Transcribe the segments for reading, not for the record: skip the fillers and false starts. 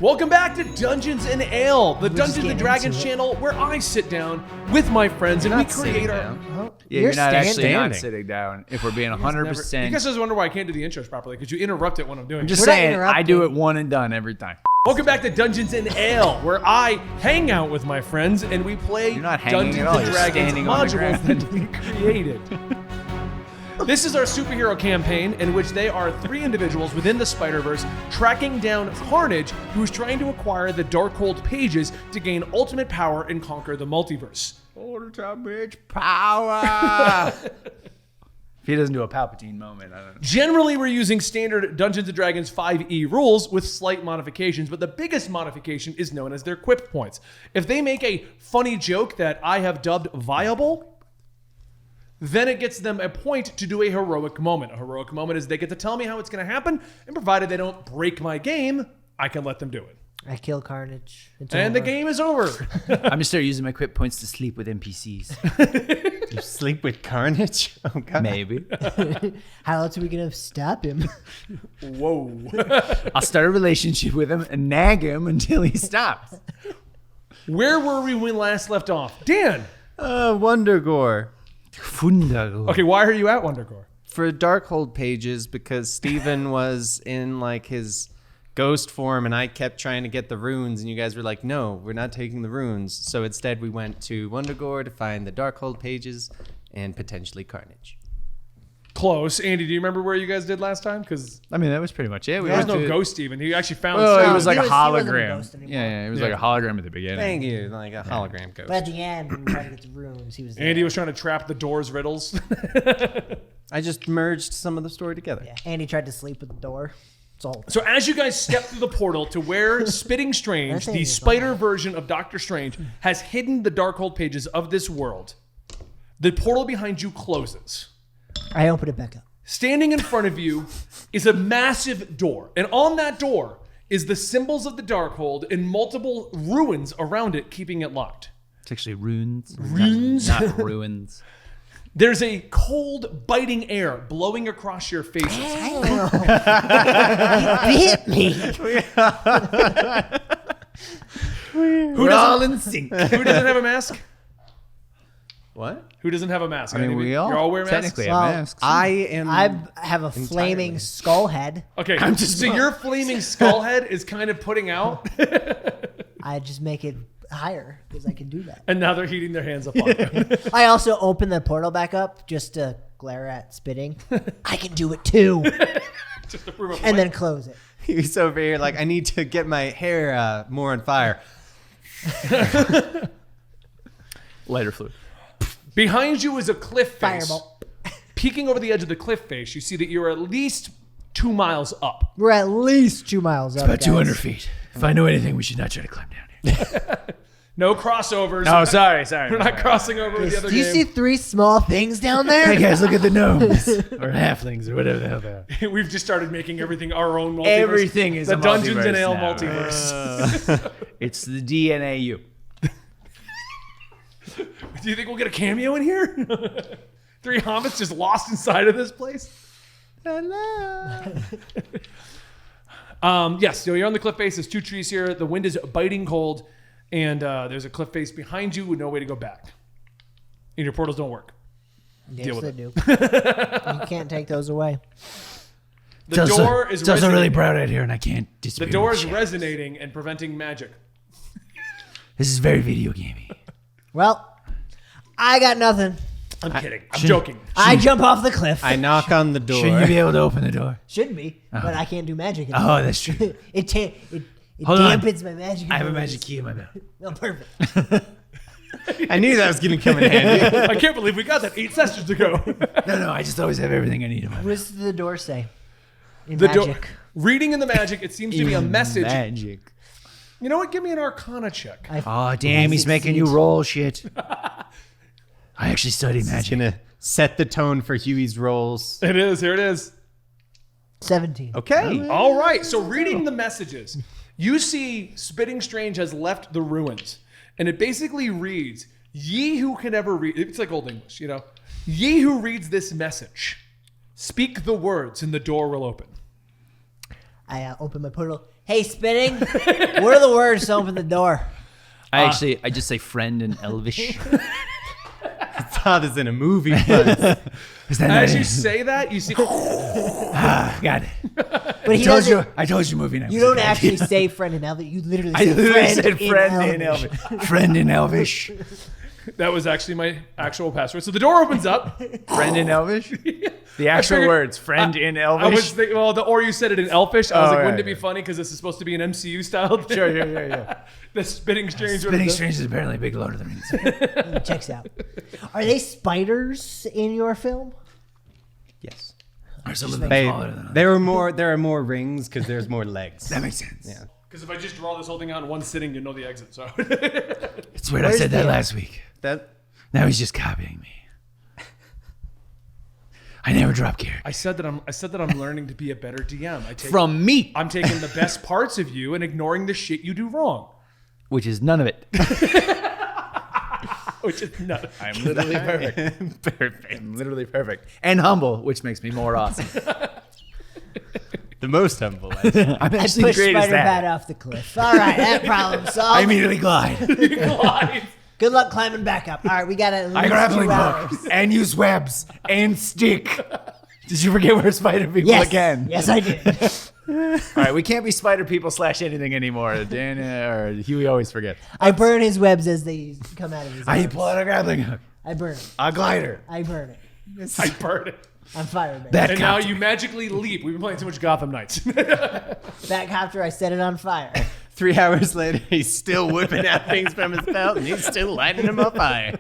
Welcome back to Dungeons and Ale, the Dungeons and Dragons channel where I sit down with my friends and we create our... Yeah, you're not actually not sitting down. If we're being 100%. You guys always wonder why I can't do the intros properly because you interrupt it when I'm doing I'm it. just saying, I do it one and done every time. Welcome back to Dungeons and Ale, where I hang out with my friends and we play Dungeons and Dragons modules that we created. This is our superhero campaign in which they are three individuals within the Spider-Verse tracking down Carnage, who's trying to acquire the Darkhold pages to gain ultimate power and conquer the multiverse. Ultimate power! If he doesn't do a Palpatine moment, I don't know. Generally, we're using standard Dungeons & Dragons 5e rules with slight modifications, but the biggest modification is known as their quip points. If they make a funny joke that I have dubbed viable, then it gets them a point to do a heroic moment. A heroic moment is they get to tell me how it's going to happen, and provided they don't break my game, I can let them do it. I kill Carnage. And the game is over. I'm going to start using my quip points to sleep with NPCs. You sleep with Carnage? Oh, God. Maybe. How else are we going to stop him? Whoa. I'll start a relationship with him and nag him until he stops. Where were we when we last left off? Dan. Wondergore. Okay, why are you at Wondergore? For Darkhold pages, because Steven was in like his ghost form and I kept trying to get the runes and you guys were like, no, we're not taking the runes. So instead we went to Wondergore to find the Darkhold pages and potentially Carnage. Close. Andy, do you remember where you guys did last time? Because I mean, that was pretty much it. there was no ghost even. He actually found it some. was like a He wasn't a hologram. ghost anymore. Yeah, it was like a hologram at the beginning. Thank you. Like a hologram ghost. But at the end, when we tried to get the runes, he was there. Andy was trying to trap the door's riddles. I just merged some of the story together. Yeah, Andy tried to sleep with the door. It's all. So as you guys step through the portal to where Spitting Strange, the spider version of Doctor Strange, has hidden the Darkhold pages of this world, the portal behind you closes. I open it back up. Standing in front of you is a massive door. And on that door is the symbols of the Darkhold and multiple ruins around it, keeping it locked. It's actually runes. Runes? Not ruins. There's a cold, biting air blowing across your faces. Bit me. We're all in sync. Who doesn't have a mask? What? Who doesn't have a mask? I mean, we all You're all wearing masks? technically have masks. I have a flaming skull head. Okay, so your flaming skull head is kind of putting out, I just make it higher because I can do that. and now they're heating their hands up on it. I also open the portal back up just to glare at Spitting. I can do it too. Just to prove a And point. then close it. He's over here like, I need to get my hair more on fire. Lighter fluid. Behind you is a cliff face. Fireball. Peeking over the edge of the cliff face, you see that you're at least 2 miles up. We're at least 2 miles up. About guys. 200 feet. If I know anything, we should not try to climb down here. No crossovers. Oh, sorry. We're not crossing over with the other Do you game. see 3 small things down there? Hey guys, look at the gnomes or halflings or whatever the hell they are. We've just started making everything our own multiverse. Everything is the a Dungeons and multiverse Ale now. multiverse. It's the DNA you. Do you think we'll get a cameo in here? 3 hobbits just lost inside of this place? Yes, so you're on the cliff face. There's 2 trees here. The wind is biting cold, and there's a cliff face behind you with no way to go back. And your portals don't work. Yes, Deal with they it. do. You can't take those away. The door is It's also really resonating. bright out here, and I can't disappear. The door with is shadows. resonating and preventing magic. This is very video gamey. Well, I got nothing. I'm kidding. I'm joking. I jump off the cliff. I knock on the door. Shouldn't you be able to open the door? Should be, but I can't do magic. Oh, that's true. It Hold on. dampens my magic. I have a abilities. magic key in my mouth. Oh, perfect. I knew that was going to come in handy. I can't believe we got that 8 sessions ago. No, I just always have everything I need in my mouth. What does the door say? In The magic. reading in the magic, it seems to be a message. Magic. You know what? Give me an Arcana check. Oh, damn, he's making you roll shit. I actually studied It's magic. going to set the tone for Huey's rolls. It is. Here it is. 17. Okay. All right. So reading the messages, you see Spitting Strange has left the ruins. And it basically reads, ye who can ever read. It's like Old English, you know. Ye who reads this message, speak the words and the door will open. I open my portal. Hey, Spitting. What are the words to open the door? I just say friend in Elvish. I saw this in a movie once. As you say that, you see. Got it. But he doesn't. I told you movie night. You don't actually say friend in Elvish. You literally I say literally friend, said friend in in Elvish. Elvish. Friend in Elvish. That was actually my actual password. So the door opens up. Friend in Elvish? The actual figured- words. Friend in Elvish? I was thinking, or you said it in Elfish. I was like, right, wouldn't it be right. funny because this is supposed to be an MCU style thing? Sure, yeah. The Spitting Strange. Spitting Strange is apparently a big Lord of the Rings. Checks out. Are they spiders in your film? Yes. Or some of them smaller than others. There are more rings because there's more legs. That makes sense. Yeah. Because if I just draw this whole thing out in one sitting, you know the exit. So It's weird. I said that last week. Now he's just copying me. I never drop character. I said that I'm learning to be a better DM. From me. I'm taking the best parts of you and ignoring the shit you do wrong. Which is none of it. Which is no. I'm literally perfect. Perfect. I'm literally perfect. And humble, which makes me more awesome. The most humble. I'm I actually pushed great as Spider-Bat that. off the cliff. All right, that problem solved. I immediately glide. Good luck climbing back up. All right, we got at I least grappling 2 hours. hook and use webs and stick. Did you forget we're spider people Yes, again? yes, I did. All right, we can't be spider people / anything anymore. Dan or Huey always forgets. I burn his webs as they come out of his I arms. pull out a grappling hook, I burn it. a glider. I burn it. I burned it. I'm fired, man. That And now copter. you magically leap. We've been playing too much Gotham Knights. That copter, I set it on fire. 3 hours later, he's still whipping out things from his belt, and he's still lighting them on fire.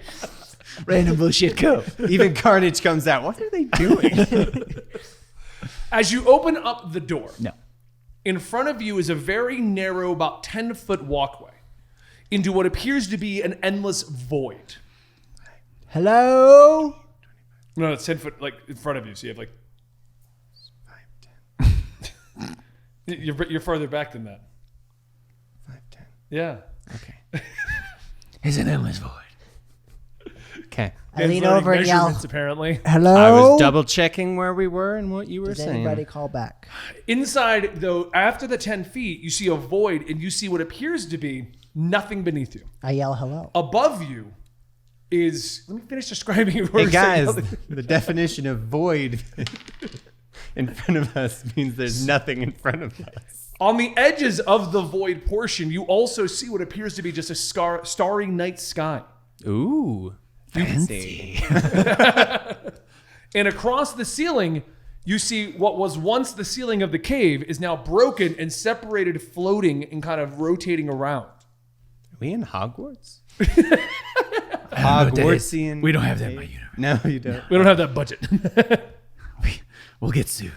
Random bullshit co. Even Carnage comes out. What are they doing? As you open up the door, No. in front of you is a very narrow, about 10-foot walkway into what appears to be an endless void. Hello? No, it's 10 foot like in front of you, so you have like 5, 10. you're farther back than that. 5, 10. Yeah. Okay. It's an endless void. Okay. I lean over and yell, Measurements, apparently. hello? I was double checking where we were and what you were Does saying. anybody call back? Inside, though, after the 10 feet, you see a void, and you see what appears to be nothing beneath you. I yell hello. Above you is. Let me finish describing it. Hey guys, the definition of void in front of us means there's nothing in front of us. On the edges of the void portion, you also see what appears to be just a starry night sky. Ooh. Fancy. And across the ceiling, you see what was once the ceiling of the cave is now broken and separated, floating and kind of rotating around. Are we in Hogwarts? Hogwartsian. We don't have that in my universe. No, you don't. We don't have that budget. We'll get sued.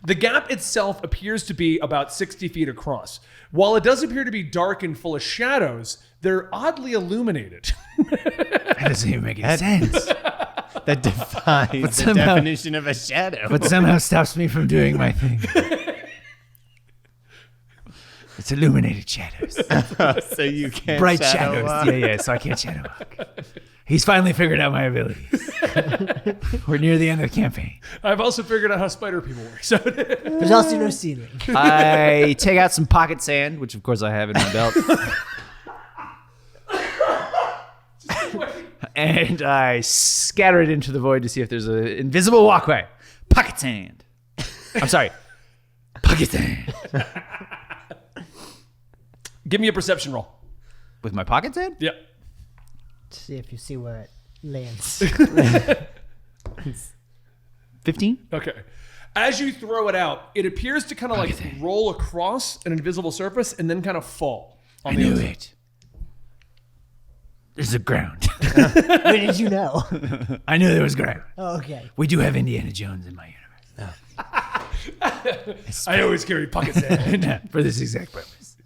The gap itself appears to be about 60 feet across. While it does appear to be dark and full of shadows, they're oddly illuminated. That doesn't even make any sense. That defies the somehow- definition of a shadow. But somehow stops me from doing my thing. It's illuminated shadows. So you can't Bright shadow shadows. walk. Yeah, so I can't shadow walk. He's finally figured out my abilities. We're near the end of the campaign. I've also figured out how spider people work. So There's also no ceiling. I take out some pocket sand, which of course I have in my belt. And I scatter it into the void to see if there's an invisible walkway. Pocket sand. I'm sorry. Pocket sand. give me a perception roll. With my pocket sand? Yeah. See if you see where it lands. 15? Okay. As you throw it out, it appears to kind of like roll across an invisible surface and then kind of fall. I knew it. There's a ground. When did you know? I knew there was ground. Oh, okay. We do have Indiana Jones in my universe. I always carry pocket sand. For this exact purpose.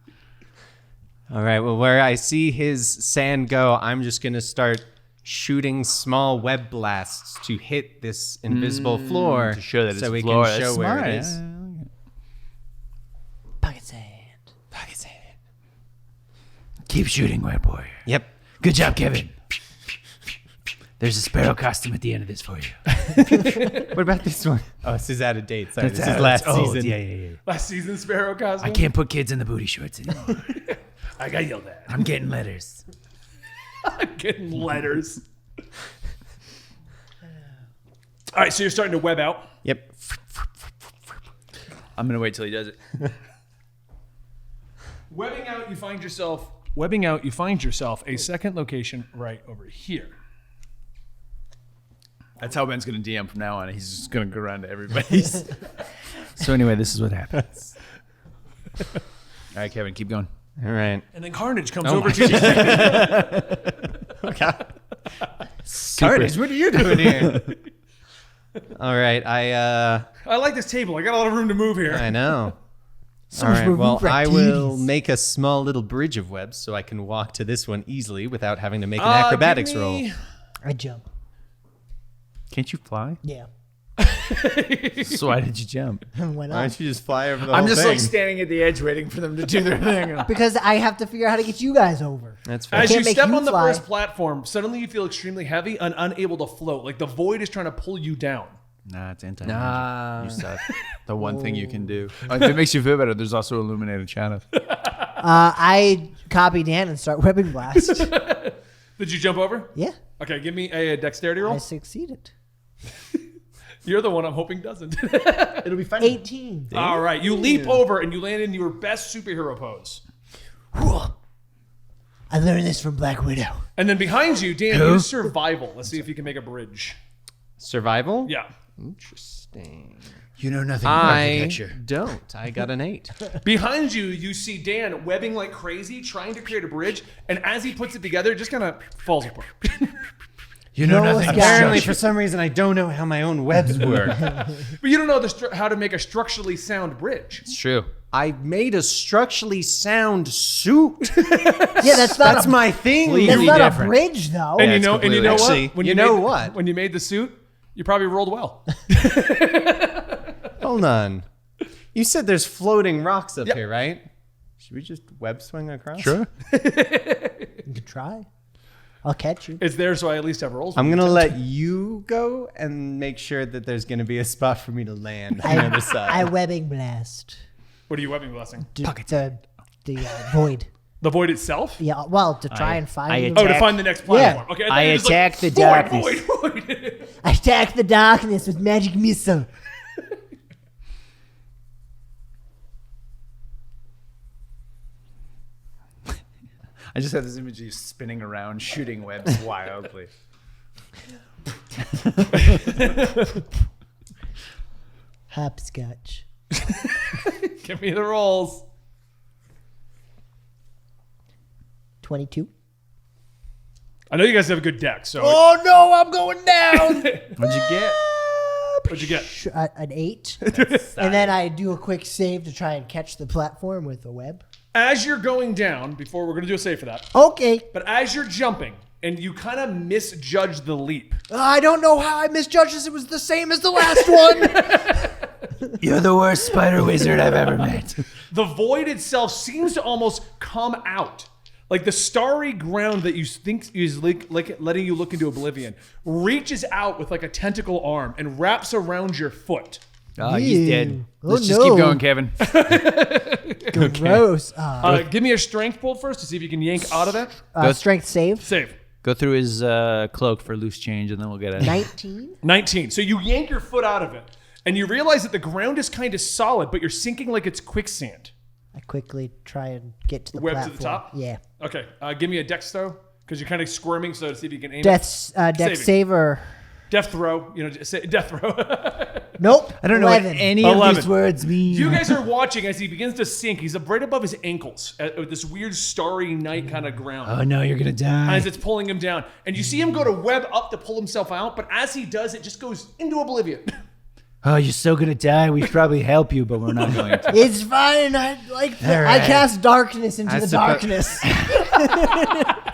All right. Well, where I see his sand go, I'm just going to start shooting small web blasts to hit this invisible floor To show that so it's we floor. can That's show where smart. it is. Pocket sand. Pocket sand. Keep shooting, Web Warrior. Yep. Good job, Kevin. There's a sparrow costume at the end of this for you. What about this one? Oh, this is out of date. Sorry, this is That's last old. season. Yeah. Last season Sparrow costume. I can't put kids in the booty shorts anymore. I got yelled at. I'm getting letters. I'm getting letters. All right, so you're starting to web out. Yep. I'm gonna wait till he does it. Webbing out, you find yourself a second location right over here. That's how Ben's gonna DM from now on. He's just gonna go around to everybody's. So anyway, this is what happens. All right, Kevin, keep going. All right. And then Carnage comes over to you. Okay. Carnage, what are you doing here? All right. I like this table. I got a lot of room to move here. I know. So All much right. room Well, for I will activities. make a small little bridge of webs so I can walk to this one easily without having to make an acrobatics give me- roll. I jump. Can't you fly? Yeah. So why did you jump? Why Why not? don't you just fly over the I'm whole just thing? like standing at the edge waiting for them to do their thing. Because I have to figure out how to get you guys over. That's fair. As you can't make step you on the fly. first platform, suddenly you feel extremely heavy and unable to float. Like the void is trying to pull you down. Nah, it's anti. Nah. You suck. The one thing you can do. If it makes you feel better, there's also illuminated shadow. I copy Dan and start webbing blast. Did you jump over? Yeah, Okay, give me a dexterity I roll. succeeded. You're the one I'm hoping doesn't. It'll be fun. 18. All right, you leap over and you land in your best superhero pose. I learned this from Black Widow. And then behind you, Dan, use survival. Let's see if you can make a bridge. Survival? Yeah. Interesting. You know nothing about I architecture. don't. I got an 8. Behind you, you see Dan webbing like crazy, trying to create a bridge, and as he puts it together, it just kind of falls apart. You know No, nothing it's about Apparently, structure. for some reason, I don't know how my own webs work. But you don't know how to make a structurally sound bridge. It's true. I made a structurally sound suit. Yeah, that's not That's a, my thing. that's completely not different. a bridge, though. And it's you know completely- what? Actually, When you made know the- what? When you made the suit, you probably rolled well. Hold on. You said there's floating rocks up Yep. here, right? Should we just web swing across? Sure. You can try. I'll catch you. It's there, so I at least have rolls. I'm going to let you go and make sure that there's going to be a spot for me to land on the other I side. webbing blast. What are you webbing blessing? The void. The void itself? Yeah, well, to try and find I you. Oh, to attack- find the next platform. Yeah. Okay. I thought you were just attack the void, darkness. void. I attack the darkness with magic missile. I just have this image of you spinning around, shooting webs wildly. Hopscotch. Give me the rolls. 22. I know you guys have a good deck, so Oh no, I'm going down. What'd you get? what'd you get? An 8. And then I do a quick save to try and catch the platform with a web. As you're going down, before we're going to do a save for that, Okay. but as you're jumping and you kind of misjudge the leap, I don't know how I misjudged this. It was the same as the last one. You're the worst spider wizard I've ever met. the void itself seems to almost come out. Like the starry ground that you think is like letting you look into oblivion reaches out with like a tentacle arm and wraps around your foot. Oh, he's Ew. dead. Oh, Let's just no. keep going, Kevin. Gross. Give me a strength pull first to see if you can yank out of that. Strength save. Save. Go through his cloak for loose change, and then we'll get it. 19. 19. So you yank your foot out of it, and you realize that the ground is kind of solid, but you're sinking like it's quicksand. I quickly try and get to the Web to platform. the top? Yeah. Okay, give me a dex throw, because you're kind of squirming, so to see if you can aim it. Dex Saving. saver. Death throw, death throw. Nope. I don't 11. know what any of 11. these words mean. You guys are watching as he begins to sink. He's up right above his ankles with this weird starry night kind of ground. Oh no, you're gonna die. As it's pulling him down. And you see him go to web up to pull himself out, but as he does, it just goes into oblivion. Oh, you're so gonna die. We should probably help you, but we're not going to. It's fine. I right. cast darkness into I the suppo- darkness.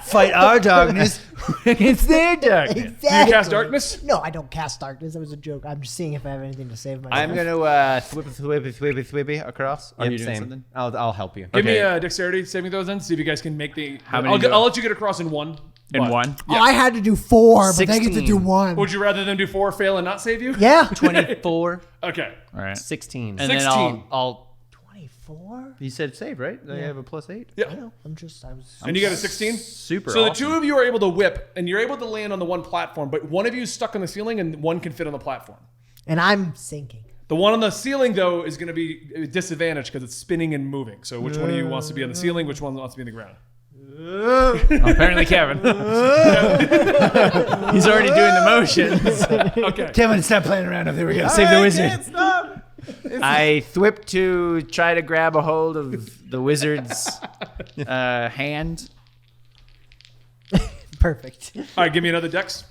Fight our darkness against their darkness. Exactly. Do you cast darkness? No, I don't cast darkness. That was a joke. I'm just seeing if I have anything to save myself. I'm gonna thwippy across. Are Yep, you doing same. something? I'll help you. Give me Okay. a dexterity saving throws then. See if you guys can make the. How many I'll let you get across in one. And What? 1. Oh, I had to do 4, but they get to 16. do 1. Would you rather them do 4, fail, and not save you? Yeah. 24. Okay. All right. 16. And then 16. I'll 24? you said save, right? I have a +8. Yeah. I know. I was. And you got a 16? Super So the awesome. two of you are able to whip, and you're able to land on the one platform, but one of you is stuck on the ceiling, and one can fit on the platform. And I'm sinking. The one on the ceiling, though, is going to be disadvantaged because it's spinning and moving. So which one of you wants to be on the ceiling? Which one wants to be on the ground? Apparently Kevin. He's already doing the motions. Okay. Kevin, stop playing around up there. We gotta save the wizard. I thwip to try to grab a hold of the wizard's hand. Perfect. All right, give me another dex.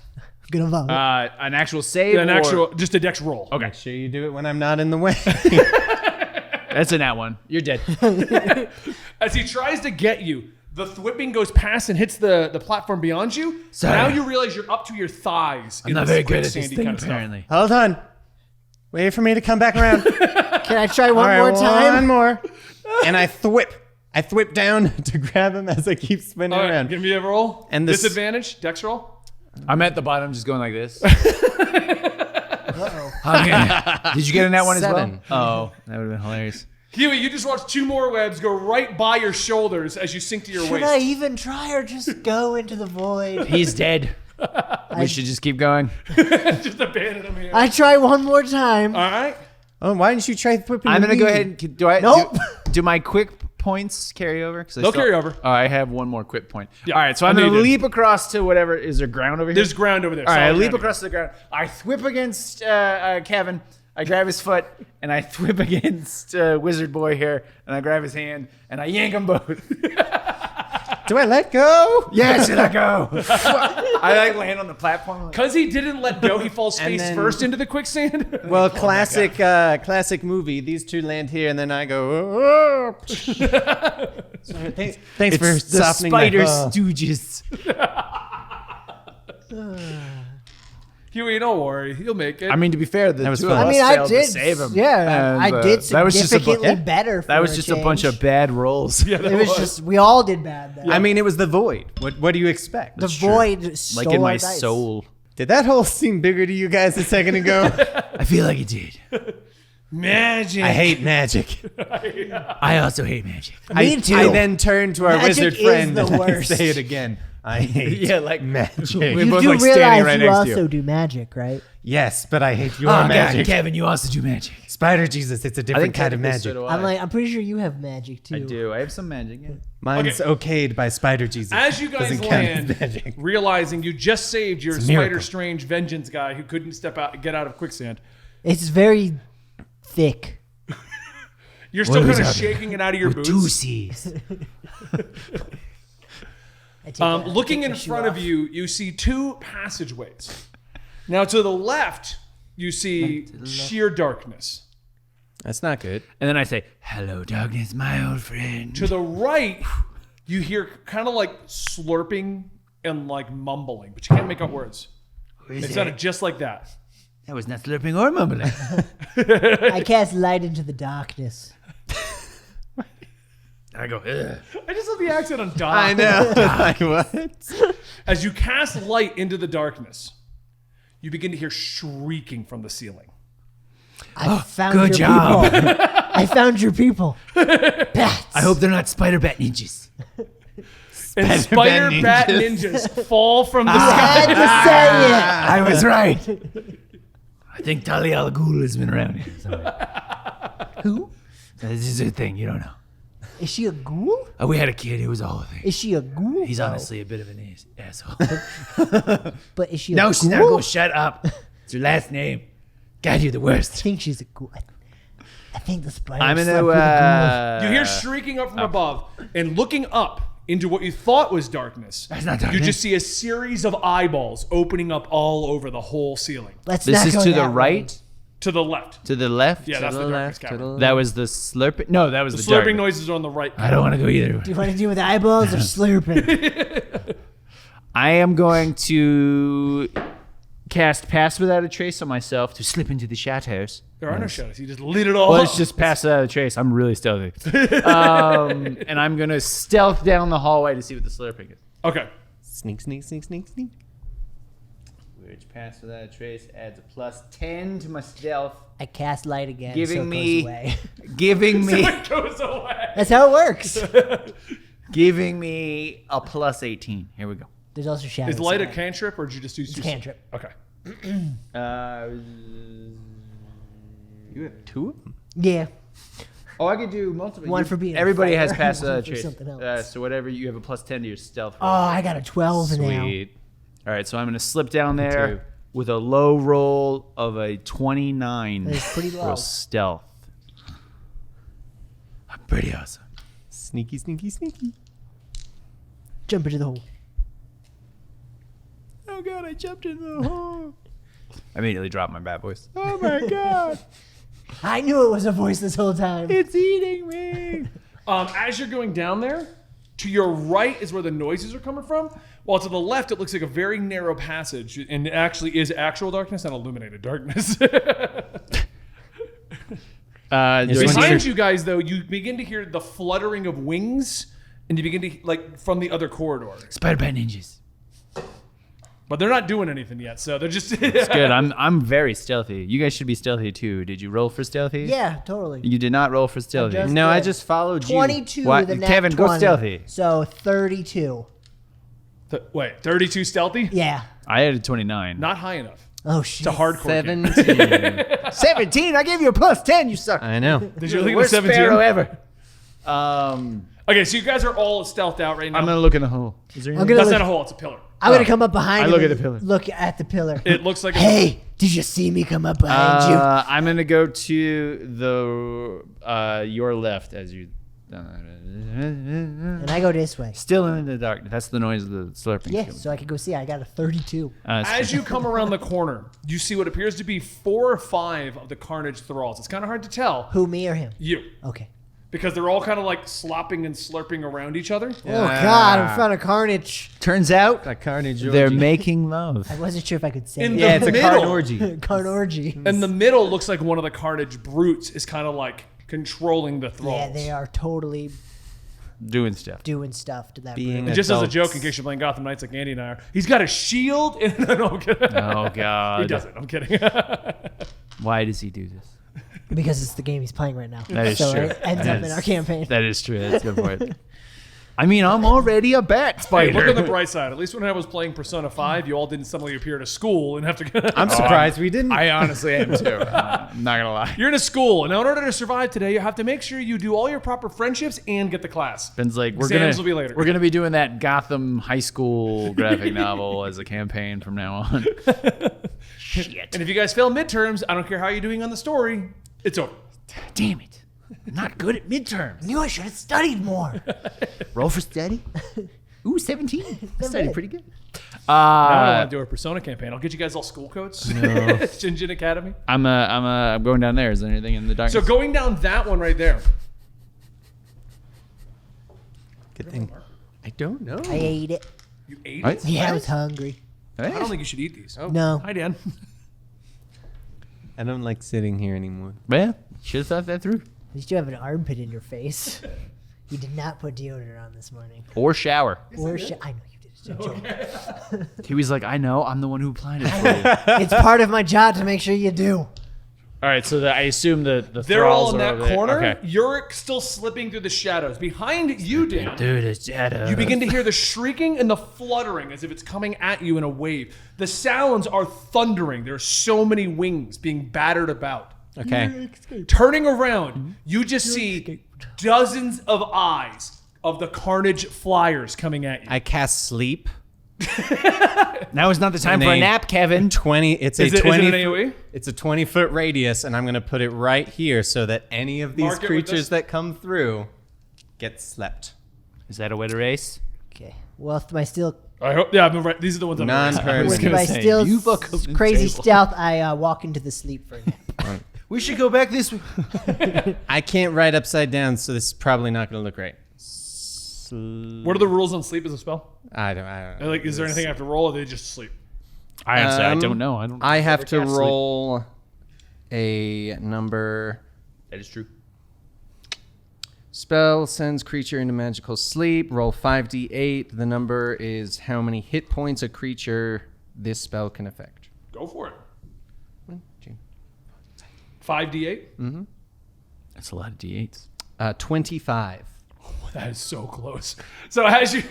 Gonna vote. An actual save. An or- actual, just a dex roll. Okay, Make sure you do it when I'm not in the way. that's a nat 1. You're dead. As he tries to get you, the thwipping goes past and hits the platform beyond you. Sorry. Now you realize you're up to your thighs. I'm not very good at this thing, apparently. Hold on. Wait for me to come back around. Can I try one All right, more time? One more. And I thwip. I thwip down to grab him as I keep spinning All right, around. give me a roll. And this- disadvantage, dex roll. I'm at the bottom, just going like this. Uh-oh. Okay. Did you get a nat 1 as 7. well? Oh, that would have been hilarious. Huey, you just watched 2 more webs go right by your shoulders as you sink to your Should waist. I even try or just go into the void? He's dead. We should just keep going. Just abandon him here. I try one more time. All right. Oh, why didn't you try thwipping I'm gonna me? go ahead and do I Nope. do my quick points carry over? They'll carry over. Oh, I have one more quick point. Yeah, All right, so I I'm know gonna you did. leap across to whatever. Is there ground over here? There's ground over there. All right, I solid leap ground. across the ground. I thwip against Kevin. I grab his foot and I thwip against Wizard Boy here, and I grab his hand and I yank them both. Do I let go? Yes, and I go. I like land on the platform. Like, Because he didn't let go, he falls And face then- first into the quicksand. Well, classic movie. These two land here, and then I go. Oh. So thanks for it's the softening Spider my Stooges. Huey, don't worry. He'll make it. I mean, to be fair, the was two fun. of I us mean, I failed did. to save him. Yeah, And, I did that was just a bu- significantly better. For That was just a bunch change. of bad rolls. yeah, that It was was. just we all did bad. Then. I mean, it was the void. What do you expect? the void stole Like in our my dice. soul. Did that hole seem bigger to you guys a second ago? I feel like it did. Magic. I hate magic. I also hate magic. Me too. I then turn to our Magic wizard is friend the and I worst. say it again. I hate Yeah, like magic. We you both do like standing realize right you next to you. also do magic, right? Yes, but I hate your Oh, magic. God, Kevin, you also do magic. Spider Jesus, it's a different kind of magic. I'm pretty sure you have magic too. I do. I have some magic. Yeah. Mine's okayed by Spider Jesus. As you guys Doesn't count as land, magic. realizing you just saved your It's a Spider miracle. Strange vengeance guy who couldn't get out of quicksand. It's very thick. You're still was kind of happening? shaking it out of your boots. Two C's. I take that- Looking take in my shoe front of off. you, you see 2 passageways. Now to the left, you see sheer darkness. That's not good. And then I say, "Hello, darkness, my old friend." To the right, you hear kind of like slurping and like mumbling, but you can't make out words. It sounded just like that. That was not slurping or mumbling. I cast light into the darkness. I go, ugh. I just love the accent on Doc. I know. Like, what? As you cast light into the darkness, you begin to hear shrieking from the ceiling. I found good your job. people. I found your people. Bats. I hope they're not spider bat ninjas. And spider ninjas. bat ninjas fall from the I sky. had to say it. I was right. I think Talia al Ghul has been around here somewhere. Who? This is a thing you don't know. Is she a ghoul? We had a kid. It was a whole thing. Is she a ghoul? He's though? honestly a bit of an asshole. But is she a No, ghoul? she's not going. Shut up. It's your last name. God, you're the I worst. think she's a ghoul. I think the spider. I'm slept gonna. with a You hear shrieking up from above, and looking up into what you thought was darkness. That's not You darkness. just see a series of eyeballs opening up all over the whole ceiling. ghoul. Let's This not is go to the that right, way. To the left. to the left. Yeah, that's the darkness cavern. That was the slurping. No, that was the, The slurping darkness. noises are on the right. I don't want to go either. Do you want to do with eyeballs or slurping? I am going to cast Pass Without a Trace on myself to slip into the shadows. There are no shadows. You just lit it all Well, up. it's just Pass Without a Trace. I'm really stealthy. And I'm going to stealth down the hallway to see what the slurping is. Okay. Sneak, sneak, sneak, sneak, sneak. Which pass without a trace adds a plus 10 to my stealth. I cast light again, Giving so it me- goes away. Giving me It goes away. That's how it works. giving me a plus 18. Here we go. There's also shadows. Is light a in it. cantrip, or did you just use It's a cantrip. Okay. You have 2 of them. Yeah. Oh, I could do multiple. One for being a Everybody has fighter, pass one without a for trace. something else. So whatever, you have a plus 10 to your stealth. Oh, I got a 12 now. Sweet. All right, so I'm going to slip down there too. with a low roll of a 29 That is pretty low. for stealth. I'm pretty awesome. Sneaky, sneaky, sneaky. Jump into the hole. Oh god, I jumped in the hole. I immediately dropped my bad voice. Oh my god, I knew it was a voice this whole time. it's eating me. As you're going down there, to your right is where the noises are coming from. While to the left, it looks like a very narrow passage, and it actually is actual darkness and illuminated darkness. Behind you guys, though, you begin to hear the fluttering of wings, and you begin to like from the other corridor. Spider-Man ninjas. But they're not doing anything yet, so they're just. It's good. I'm very stealthy. You guys should be stealthy too. Did you roll for stealthy? Yeah, totally. You did not roll for stealthy. just- No, I Good. just followed 22 What? with a nat Kevin, go 20. stealthy. So 32. Wait, 32 stealthy? Yeah. I had a 29. Not high enough. Oh, shit. It's a hardcore game. you. 17. 17. I gave you a plus 10. You suck. I know. Did you look at the Worst 17? sparrow ever. Okay, so you guys are all stealthed out right now. I'm gonna look in the hole. Is there I'm anything? gonna That's look, not a hole, it's a pillar. I'm gonna come up behind I him look at and the pillar. Look at the pillar. It looks like Hey, did you see me come up behind you? I'm gonna go to the your left as you. And I go this way. Still in the dark. That's the noise of the slurping. Yeah, skill. so I could go see. I got a 32. As you come around the corner, you see what appears to be 4 or 5 of the Carnage thralls. It's kind of hard to tell. Who, me or him? You. Okay. Because they're all kind of like slopping and slurping around each other. Oh, God, in front of Carnage. Turns out That carnage. they're making love. I wasn't sure if I could say In it. the Yeah, it's a middle. card orgy. Carnorgy. In the middle looks like one of the Carnage brutes is kind of like controlling the thralls. Yeah, they are totally Doing stuff. doing stuff to that Being brute. And just as a adults. joke, in case you're playing Gotham Knights like Andy and I are, he's got a shield. And no, I'm kidding. Oh God. He doesn't. I'm kidding. Why does he do this? Because it's the game he's playing right now. That is so true. it ends That up in is- our campaign. That is true. That's a good point. I mean, I'm already a bat Hey, spider. look on the bright side. At least when I was playing Persona 5, you all didn't suddenly appear at a school and have to. I'm surprised we didn't. I honestly am too. I'm not gonna lie. You're in a school, and in order to survive today, you have to make sure you do all your proper friendships and get the class. Ben's like, Exams will be later. We're gonna be doing that Gotham high school graphic novel as a campaign from now on. Shit. And if you guys fail midterms, I don't care how you're doing on the story, it's over. Damn it. I'm not good at midterms. Knew I should have studied more. Roll for steady. Ooh, 17. I studied pretty good. Now I want to do a Persona campaign. I'll get you guys all school coats. No. Shinjin Academy. I'm going down there. Is there anything in the darkness? So going down that one right there. Good thing. I don't know. I ate it. You ate Right? it? Yeah, I was hungry. I don't think you should eat these. Oh, No. Hi, Dan. I don't like sitting here anymore. Well, should have thought that through. At least you have an armpit in your face. You did not put deodorant on this morning. Or shower. Or I know you did. It's a joke. He was like, I know. I'm the one who applied it for you. It's part of my job to make sure you do. All right, so I assume the They're all thralls in are that over there. corner. Okay. You're still slipping through the shadows. Behind you, Dan, Dude, it's shadow. you begin to hear the shrieking and the fluttering as if it's coming at you in a wave. The sounds are thundering. There are so many wings being battered about. Okay. Turning around, you just see dozens of eyes of the Carnage flyers coming at you. I cast sleep. Now is not the time And for a a nap, Kevin. 20. It's Is a it 20. an AoE? It's a 20-foot radius, and I'm gonna put it right here so that any of these Mark it with this. creatures that come through get slept. Is that a way to race? Okay. Well, if my still I hope. Yeah, I'm right. These are the ones I'm Non-permanent. with gonna my say, still you fuck up the crazy table. stealth, I walk into the sleep for a nap. We should go back this way. I can't write upside down, so this is probably not gonna look right. What are the rules on sleep as a spell? I don't know. Like, is there anything I have to roll, or they just sleep? I honestly, I don't know. I have ever to cast sleep. roll a number. That is true. Spell sends creature into magical sleep. Roll 5d8. The number is how many hit points a creature this spell can affect. Go for it. 5d8? Mm-hmm. That's a lot of d8s. 25. That is so close. So as you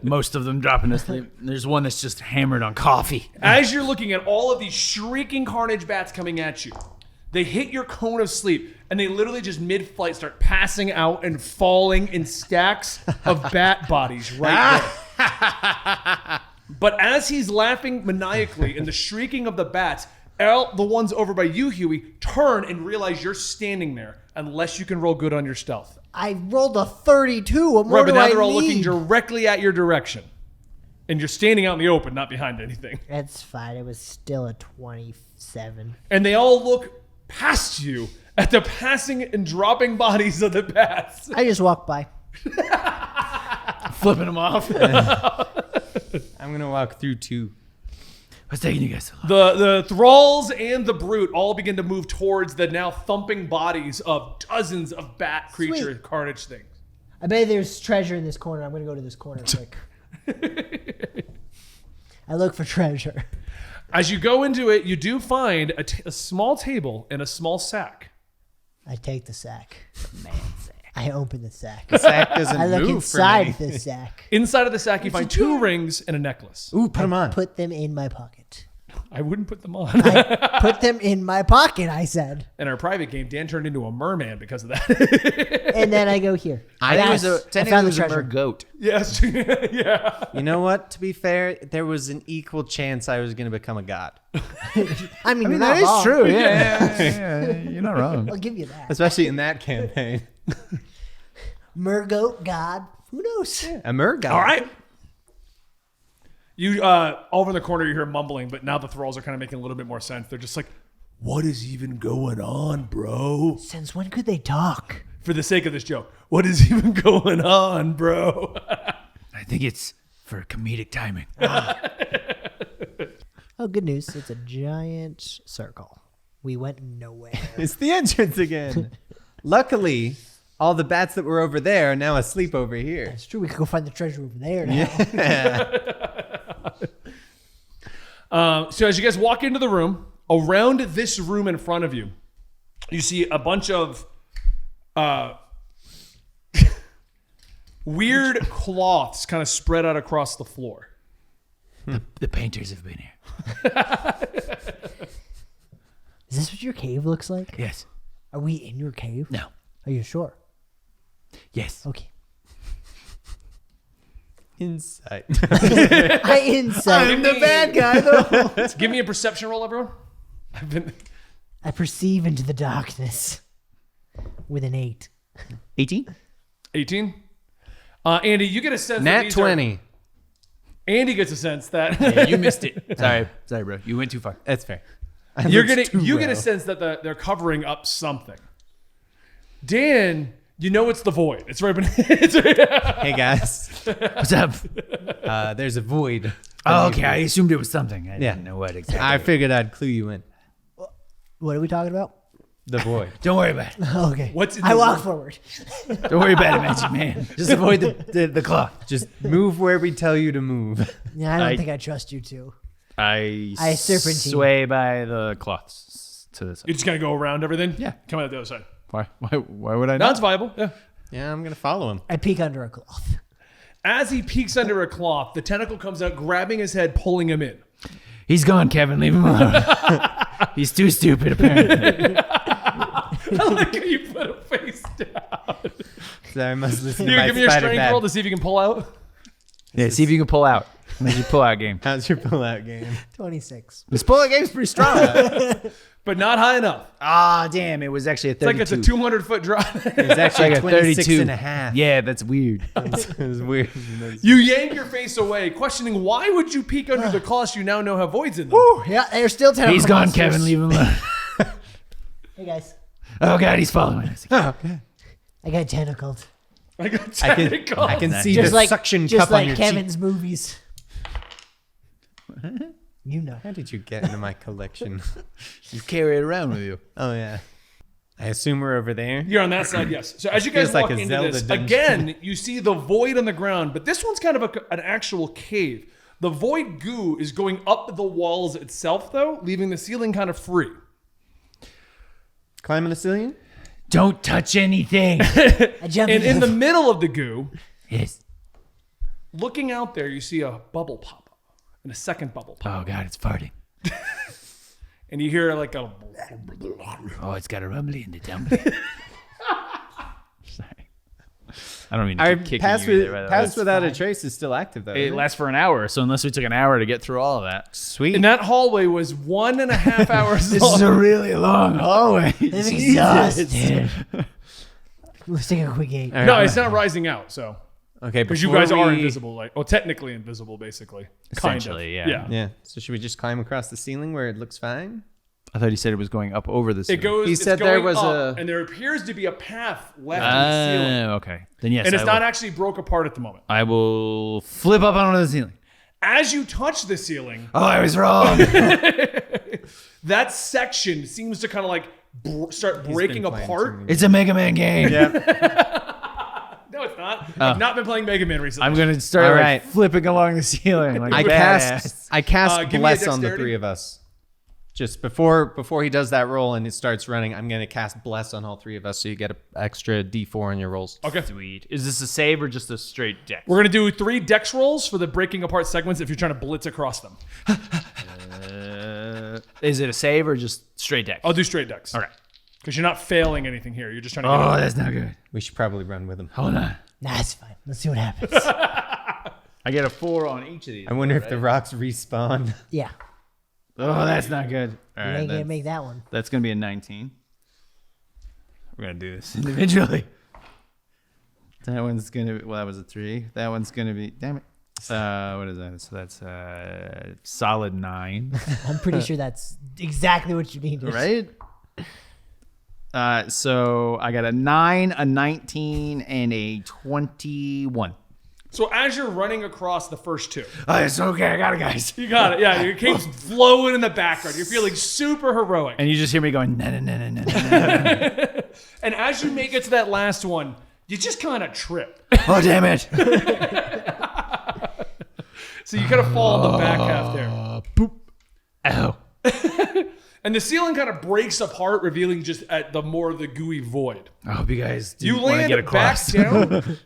Most of them dropping asleep. There's one that's just hammered on coffee. as you're looking at all of these shrieking carnage bats coming at you, they hit your cone of sleep, and they literally just mid-flight start passing out and falling in stacks of bat bodies right there. But as he's laughing maniacally and the shrieking of the bats, the ones over by you, Huey, turn and realize you're standing there unless you can roll good on your stealth. I rolled a 32. What more Right, but do now I they're all need? looking directly at your direction. And you're standing out in the open, not behind anything. That's fine. It was still a 27. And they all look past you at the passing and dropping bodies of the bats. I just walked by. Flipping them off. I'm going to walk through 2. What's taking you guys so long? The thralls and the brute all begin to move towards the now thumping bodies of dozens of bat creature Sweet. carnage things. I bet there's treasure in this corner. I'm going to go to this corner quick. I look for treasure. As you go into it, you do find a small table and a small sack. I take the sack. I open the sack. The sack doesn't I look move inside for me. the sack. Inside of the sack, you find 2 rings and a necklace. Ooh, put them on. Put them in my pocket. I wouldn't put them on. I put them in my pocket, I said. In our private game, Dan turned into a merman because of that. And then I go here. I think it That's- was I found the a treasure. goat. Yes. Yeah. You know what? To be fair, there was an equal chance I was going to become a god. I mean, you're That not is wrong. true. Yeah. You're not wrong. I'll give you that. Especially in that campaign. Mergoat, God. Who knows? A mer god. All right. You over in the corner, you hear mumbling, but now the thralls are kind of making a little bit more sense. They're just like, "What is even going on, bro?" Since when could they talk? For the sake of this joke, what is even going on, bro? I think it's for comedic timing. Oh, good news. It's a giant circle. We went nowhere. It's the entrance again. Luckily, all the bats that were over there are now asleep over here. It's true. We could go find the treasure over there now. So as you guys walk into the room, around this room in front of you, you see a bunch of weird cloths kind of spread out across the floor. The painters have been here. Is this what your cave looks like? Yes. Are we in your cave? No. Are you sure? Yes. Okay. Insight. I inside. I'm the bad guy, though. Give me a perception roll, everyone. I perceive into the darkness with an 8. 18? 18. Andy, you get a sense. that Nat these 20. Andy gets a sense that Yeah, you missed it. Sorry, bro. You went too far. That's fair. you get a sense that they're covering up something. Dan, you know it's the void. It's right. Hey, guys. What's up? There's a void. Oh, okay. I assumed it was something. I Yeah. didn't know what exactly. I figured I'd clue you in. What are we talking about? The void. Don't worry about it. Okay. What's in I the walk room? forward. Don't worry about it, Magic Man. Just avoid the cloth. Just move where we tell you to move. Yeah, I don't I- think I trust you two. I serpentine. sway by the cloths to the side. You're just gonna go around everything. Yeah. Come out the other side. Why would I No, not? it's viable. Yeah. Yeah, I'm going to follow him. I peek under a cloth. As he peeks under a cloth, the tentacle comes out, grabbing his head, pulling him in. He's gone, Kevin. Leave him alone. He's too stupid, apparently. I like how you put a face down. So I must listen You to my give me your spider strength bad. roll to see if you can pull out. Yeah, see if you can pull out. That's your pull-out game. How's your pull-out game? 26. This pull-out game's pretty strong. But not high enough. Ah, damn. It was actually a It's like 32. it's a 200-foot drop. It's actually like a 26 32. and a half. Yeah, that's weird. It was weird. You yank your face away, questioning why would you peek under the cloth you now know have voids in them. Yeah, they're still tentacle He's gone, monsters. Kevin. Leave him alone. Hey, guys. Oh, God, he's following us. Oh, okay. I got tentacled. I got I tentacles. can see Just the like, suction just cup like on your Kevin's cheek. movies. You know. How did you get into my collection? You carry it around with you. Oh, yeah. I assume we're over there. You're on that side, yes. So as you guys Feels walk like a into Zelda this, dungeon. again, you see the void on the ground, but this one's kind of an actual cave. The void goo is going up the walls itself, though, leaving the ceiling kind of free. Climbing the ceiling? Don't touch anything. I jump And in the middle of the goo, Yes. looking out there, you see a bubble pop up, and a second bubble pop, Oh God, it's farting. and you hear like a. Oh, it's got a rumbly in the tumbly. Sorry. I don't mean to Our keep kicking pass, you there, by the way. pass without a trace is still active, though. It isn't lasts for an hour, so unless we took an hour to get through all of that. Sweet. And that hallway was 1.5 hours This long. is a really long hallway. I'm exhausted. Let's take a quick eight. No, it's not rising out, so. Okay, Because you before guys are we- invisible, like, well, technically invisible, basically. Essentially, kind of. yeah. Yeah. So should we just climb across the ceiling where it looks fine? I thought he said it was going up over the It ceiling. goes. He it's said there going was up, a- and there appears to be a path left in the ceiling, Okay. Then yes, and it's I not will. actually broke apart at the moment. I will flip up onto the ceiling. As you touch the ceiling, Oh, I was wrong. that section seems to kind of like start breaking playing apart. too It's a Mega Man game. No, it's not. I've not been playing Mega Man recently. I'm gonna start All like, right. flipping along the ceiling. Like I badass. cast give me a bless on the dexterity. 3 of us. Just before he does that roll and it starts running, I'm gonna cast bless on all 3 of us, so you get an extra D4 on your rolls. Okay. Sweet. Is this a save or just a straight deck? We're gonna do 3 dex rolls for the breaking apart segments if you're trying to blitz across them. Is it a save or just straight deck? I'll do straight dex. Okay. Because you're not failing anything here. You're just trying to. Oh, Get that's not good. We should probably run with him. Hold on. Nah, it's fine. Let's see what happens. I get a 4 on each of these. I wonder if the rocks respawn. Yeah. Oh, that's not good. All You right, ain't gonna that's, make that one. that's gonna be a 19. We're gonna do this individually. That one's gonna be, well, that was a 3. That one's gonna be, damn it. What is that? So that's solid 9. I'm pretty sure that's exactly what you needed. Right? So I got a 9, a 19, and a 21. So as you're running across the first 2, Oh, it's okay. I got it, guys. you got it. Yeah, your cape's flowing in the background. You're feeling super heroic. And you just hear me going, na na na na na na. And as you make it to that last one, you just kind of trip. Oh, damn it. So you kind of fall in the back half there. Boop. Ow. And the ceiling kind of breaks apart, revealing just at the more of the gooey void. I hope you guys You didn't want to land get back across. down.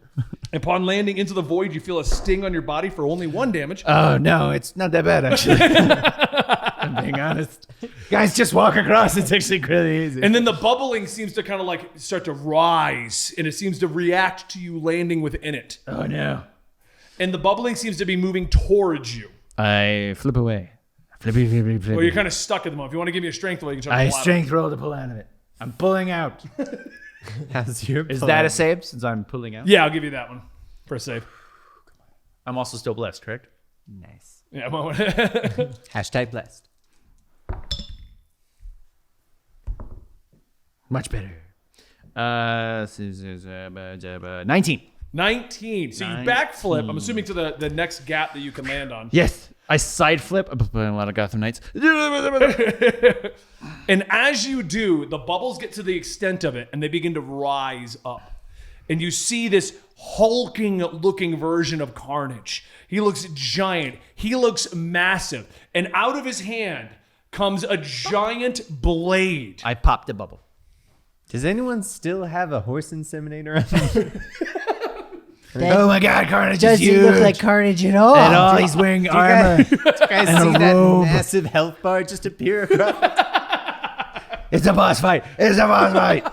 Upon landing into the void, you feel a sting on your body for only 1 damage. Oh, no, it's not that bad, actually. I'm being honest. Guys, just walk across. It's actually really easy. And then the bubbling seems to kind of like start to rise, and it seems to react to you landing within it. Oh, no. And the bubbling seems to be moving towards you. I flip away. Flippy, flippy, flippy. Well, you're kind of stuck at the moment. If you want to give me a strength roll, you can try to I pull out of it. strength roll to pull out of it. I'm pulling out. How's your Is pull? that a save since I'm pulling out? Yeah, I'll give you that one for a save. I'm also still blessed, correct? Nice. Yeah, well, Hashtag blessed. Much better. 19. 19. So you backflip. I'm assuming to the next gap that you can land on. Yes. I side flip. I'm playing a lot of Gotham Knights. And as you do, the bubbles get to the extent of it and they begin to rise up. And you see this hulking looking version of Carnage. He looks giant. He looks massive. And out of his hand comes a giant blade. I popped a bubble. Does anyone still have a horse inseminator on? Oh my God, Carnage Does is he huge. look like Carnage at all? At all, he's wearing armor. Do you guys And see a that robe. massive health bar just appear across? It's a boss fight. It's a boss fight.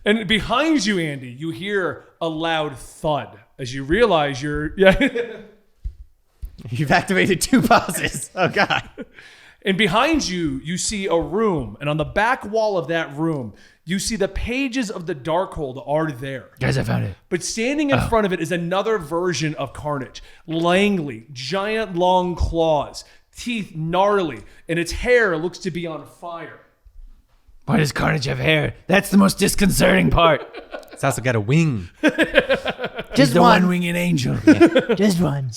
And behind you, Andy, you hear a loud thud as you realize you're... Yeah. You've activated 2 bosses. Oh God. And behind you, you see a room. And on the back wall of that room, you see the pages of the darkhold are there. Guys, I found it. But standing in front of it is another version of Carnage. Langley, giant long claws, teeth gnarly, and its hair looks to be on fire. Why does Carnage have hair? That's the most disconcerting part. It's also got a wing. He's Just the one. one-winged angel. Just one.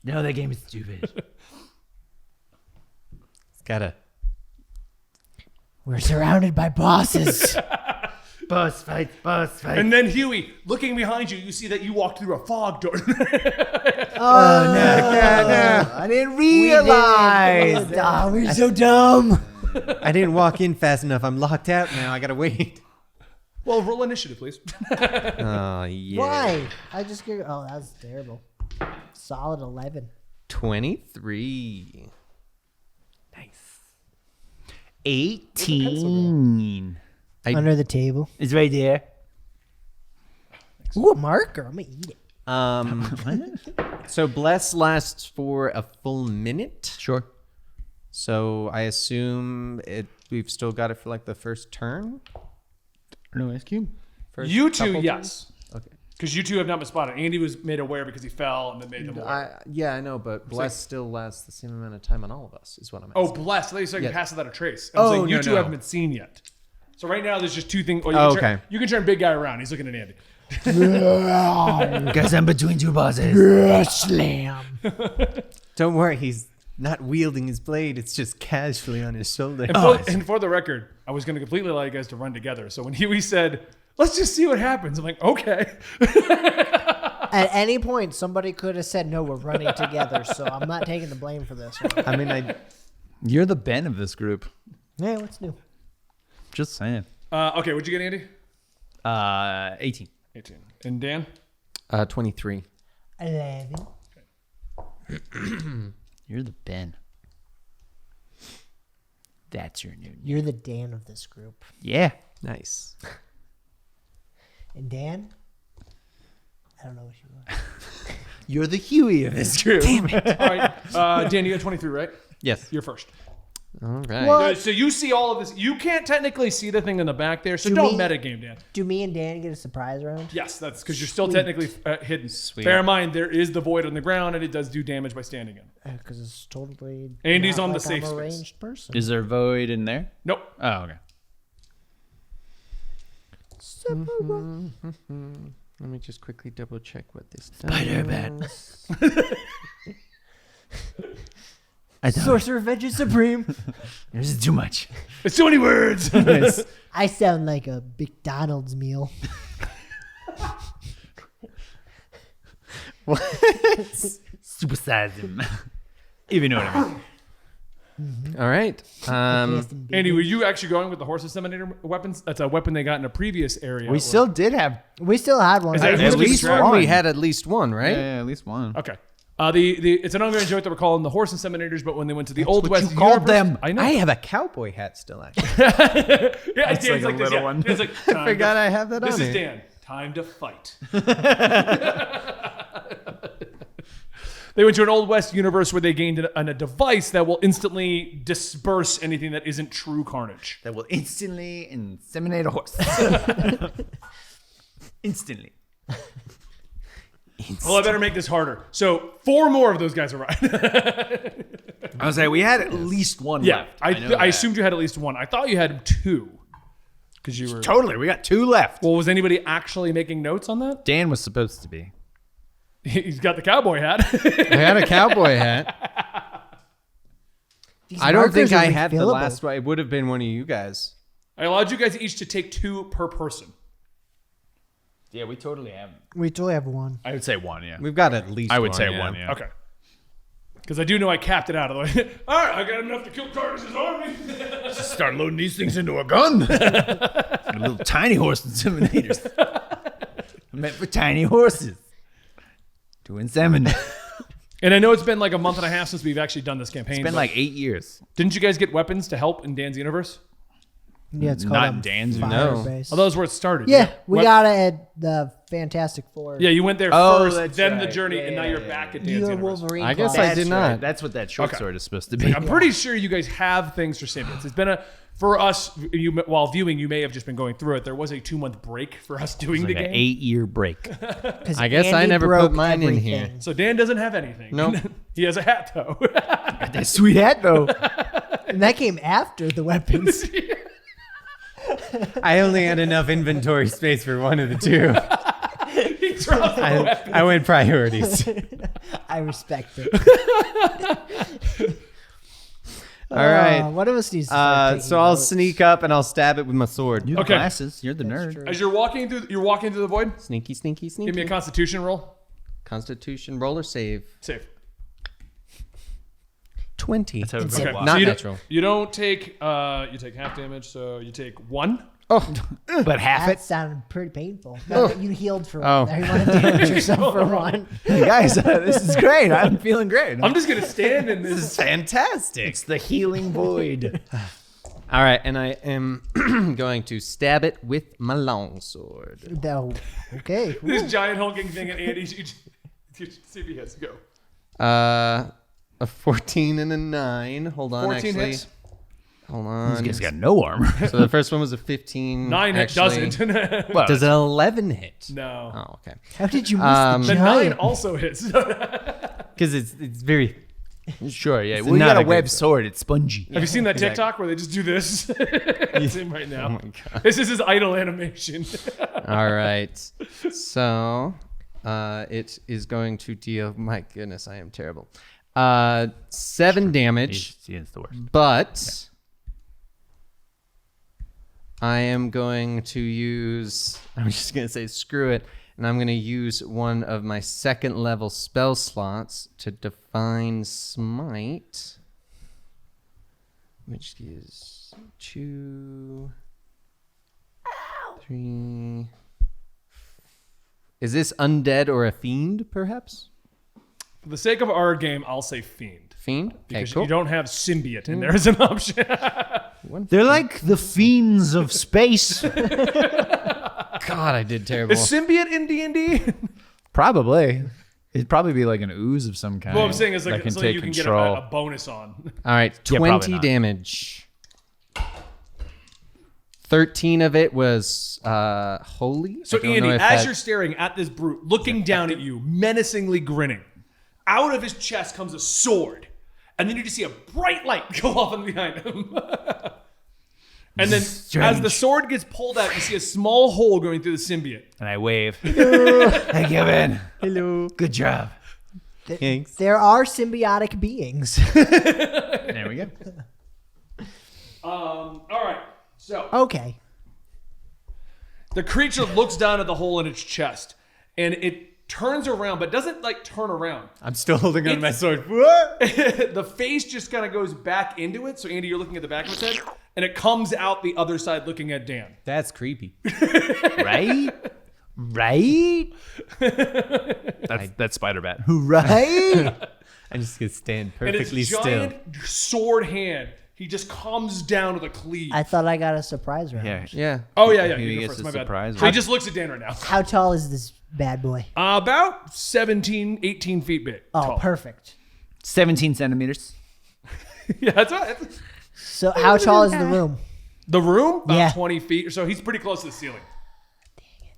No, that game is stupid. It's got a We're surrounded by bosses. Boss fight, boss fight. And then Huey, looking behind you, you see that you walked through a fog door. Oh, no. I didn't realize. Oh, we're so dumb. I didn't walk in fast enough. I'm locked out now. I gotta wait. Well, roll initiative, please. Oh yeah. Why? I just get. Oh, that's terrible. Solid 11. 23. Nice. 18. Under the table. It's right there. Ooh, a marker. I'm gonna eat it. So bless lasts for a full minute. Sure. So I assume we've still got it for like the first turn. No ice cube. First You two, couple yes. turns? Okay. Because you two have not been spotted. Andy was made aware because he fell and then made them aware. I know, but bless still lasts the same amount of time on all of us. Is what I'm asking. Oh, blessed. I thought you said you Yeah. pass without a trace. I'm saying you no, two no. haven't been seen yet. So right now there's just two things. Oh, you Oh, can turn, okay. You can turn big guy around. He's looking at Andy. Guess I'm between two bosses. Slam. Don't worry, he's not wielding his blade. It's just casually on his shoulder. And for the record, I was going to completely allow you guys to run together. So when Huey said, let's just see what happens, I'm like, okay. At any point, somebody could have said, no, we're running together. So I'm not taking the blame for this one. I mean, You're the Ben of this group. Yeah, what's new? Just saying. Okay, what'd you get, Andy? 18. 18. And Dan? 23. 11. You're the Ben. That's your new name. You're the Dan of this group. Yeah. Nice. And Dan? I don't know what you want. You're the Huey of this group. Damn it. All right. Dan, you got 23, right? Yes. You're first. All right. What? So you see all of this. You can't technically see the thing in the back there, so Do don't me- metagame, Dan. Do me and Dan get a surprise round? Yes, that's because you're still technically hidden. Sweet. Bear in mind, there is the void on the ground, and it does do damage by standing in. Because it's totally. Andy's not on the like safe I'm a space. ranged person. Is there void in there? Nope. Oh, okay. Let me just quickly double check what this does. Spider-Man. I don't. Sorcerer Vengeance Supreme. This is too much. It's too many words. I sound like a McDonald's meal. Supersize him. If you know what I mean. All right. Andy, were you actually going with the horse inseminator weapons? That's a weapon they got in a previous area. We still did have. We still had one. Is that At Who's least keeping track? one. We had at least one, right? Yeah, at least one. Okay. It's an ongoing joke that we're calling the horse inseminators, but when they went to the Old what West you called universe- them. I know. I have a cowboy hat still, actually. Yeah, That's Dan's like a this, little yeah. one. Dan's like, I forgot I have that This on is here. Dan. Time to fight. They went to an Old West universe where they gained a device that will instantly disperse anything that isn't true carnage. That will instantly inseminate a horse. Instantly. Well, I better make this harder. So 4 more of those guys arrived. I was like, we had at least one Yeah, left. I assumed you had at least 1. I thought you had 2. Because you were... Totally. We got 2 left. Well, was anybody actually making notes on that? Dan was supposed to be. He's got the cowboy hat. I had a cowboy hat. These I don't think markers I are had the refillable. last one. It would have been one of you guys. I allowed you guys each to take 2 per person. Yeah, we totally have. We totally have one. I would say 1, yeah. We've got at least I would one, say 1, yeah. Okay. Because I do know I capped it out of the way. All right, I got enough to kill Curtis's army. Start loading these things into a gun. Little tiny horse inseminators. Meant for tiny horses. To inseminate. And I know it's been like a month and a half since we've actually done this campaign. It's been but like 8 years. didn't you guys get weapons to help in Dan's universe? Yeah, it's called Not in Dan's, Fire no. Base. Oh, that was where it started. Yeah, we got it at the Fantastic Four. Yeah, you went there Oh, first, that's then the right. journey, Yeah, and now yeah, you're yeah, back at You're Dan's universe. Wolverine. I guess class. I did not. That's what that short Okay. sword is supposed to be. I'm pretty sure you guys have things for symbiotes. It's been for us, while viewing, you may have just been going through it. There was a 2-month break for us doing Like the an game. 8-year break. 'Cause I guess I Andy never broke put mine in everything. here. So Dan doesn't have anything. Nope. He has a hat, though. That sweet hat, though. And that came after the weapons. I only had enough inventory space for one of the two. He dropped the weapon. I went priorities. I respect it. All right. One of us needs to start taking So I'll notes. sneak up and I'll stab it with my sword. You have Okay. glasses. You're the nerd. true. As you're walking through the void, Sneaky, sneaky, sneaky. give me a Constitution roll. Constitution roll or save. Save. 20. That's how we It's roll okay. walk. Not you natural. You don't take you take half damage, so you take 1. But half That it. sounded pretty painful. No, you healed for Oh. one. Now you want to damage yourself for one. Hey guys, this is great. I'm feeling great. I'm just gonna stand in this. is fantastic. It's the healing void. All right, and I am going to stab it with my longsword. No. Okay. This giant hulking thing at Andy's. See if he hits. Go. A 14 and a 9. Hold on, 14 actually. hits. Hold This on. guy's got no armor. So the first one was a 15. 9 hit actually. doesn't. Well, Does an 11 hit? No. Oh, okay. How did you miss The the 9 giant? also hits. Because it's very. sure, yeah. It's Well, you not got a a good web sword. sword. It's spongy. Have you seen that TikTok where they just do this? It's him right now. Oh my god. This is his idle animation. All right. So it is going to deal. My goodness, I am terrible. 7 damage, It's the worst. but I am going to use. I'm just going to say screw it. And I'm going to use one of my 2nd level spell slots to Divine Smite, which is 2, 3. Is this undead or a fiend, perhaps? For the sake of our game, I'll say fiend. Fiend? Okay, Because cool. you don't have symbiote in there as an option. They're like the fiends of space. God, I did terrible. Is symbiote in D&D? Probably. It'd probably be like an ooze of some kind. Well, I'm saying is that like can something take you can control. get a bonus on. All right, Yeah, probably 20 not. damage. 13 of it was holy. So I don't Andy, know if as that- you're staring at this brute, looking down at you, menacingly grinning, out of his chest comes a sword, and then you just see a bright light go off in behind him. And then, as the sword gets pulled out, you see a small hole going through the symbiote. And I wave. Hey, Kevin. Hello. Good job. Thanks. There are symbiotic beings. There we go. All right. So Okay. the creature looks down at the hole in its chest, and it turns around, but doesn't like turn around. I'm still holding on to my It's- sword. The face just kind of goes back into it. So Andy, you're looking at the back of its head, and it comes out the other side looking at Dan. That's creepy. Right? Right? That's Spider-Man. Right? I'm just gonna stand And perfectly his still. giant sword hand, he just comes down with a cleave. I thought I got a surprise round. Yeah. Yeah. Oh yeah, Maybe you he go gets first. a My bad. surprise So he round. just looks at Dan right now. How tall is this bad boy? About 17, 18 feet big. Oh, tall. perfect. 17 centimeters. Yeah, that's right. So how tall is the room? The room, about Yeah. 20 feet or so. He's pretty close to the ceiling.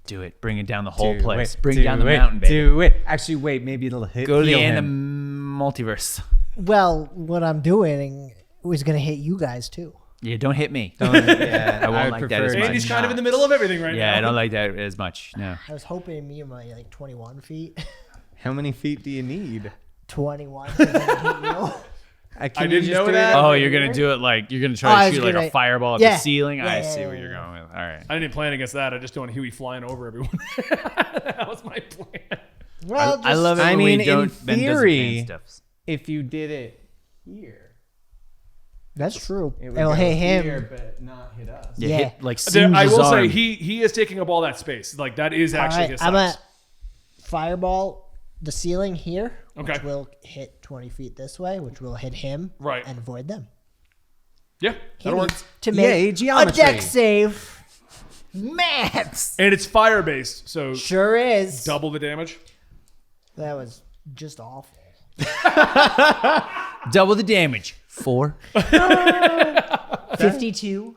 Do it. Bring it down the whole Do place. it, Bring do down the it, mountain, baby. Do it. Actually, wait. Maybe it'll hit. Go to the heal end of him. multiverse. Well, what I'm doing was going to hit you guys too. Yeah, don't hit me. Yeah, I won't would like that prefer as it. much. Andy's kind of in the middle of everything right now. Yeah, I don't like that as much. No. I was hoping me and my like 21 feet. How many feet do you need? 21 to then hit you. I didn't know that. Oh, you're gonna do it like you're gonna Oh, try I to was shoot like gonna- a fireball at Yeah. the ceiling. Yeah, I yeah, see yeah, where you're yeah. going with. All right. I didn't plan against that. I just don't want Huey flying over everyone. That was my plan. Well, I love it. I when mean, we in don't Ben doesn't theory- ban stuff. If you did it here, That's true. it would It'll go hit him. here, but not hit us. Yeah, Yeah. hit, like I will say arm. he is taking up all that space. Like that is All actually right, his I'm size. at fireball the ceiling here, Okay. which will hit 20 feet this way, which will hit him Right. and void them. Yeah, He that'll work. needs to Yay, make a geometry. deck save. Maths. And it's fire based, so Sure is. double the damage. That was just awful. double the damage. 4. 52.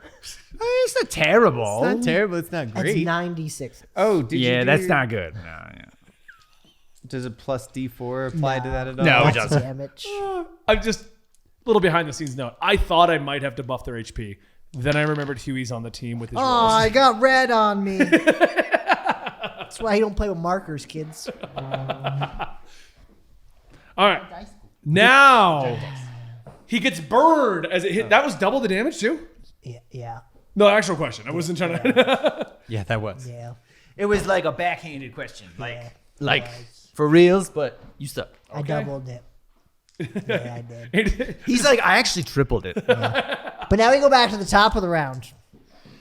It's not terrible. It's not terrible. It's not That's great. 96. Oh, did you yeah, do that's your- not good. No, yeah. Does a plus D4 apply to that at all? No, it Lots doesn't. of damage. I'm just a little behind the scenes note. I thought I might have to buff their HP. Then I remembered Huey's on the team with his Oh, rolls. I got red on me. That's why you don't play with markers, kids. All right. Now, He gets burned as it hit. That was double the damage too? Yeah. No, actual question. I wasn't trying to. Yeah, that was. Yeah. It was like a backhanded question. Yeah. Like for reals, but you suck. I doubled it. Yeah, I did. He's like, I actually tripled it. But now we go back to the top of the round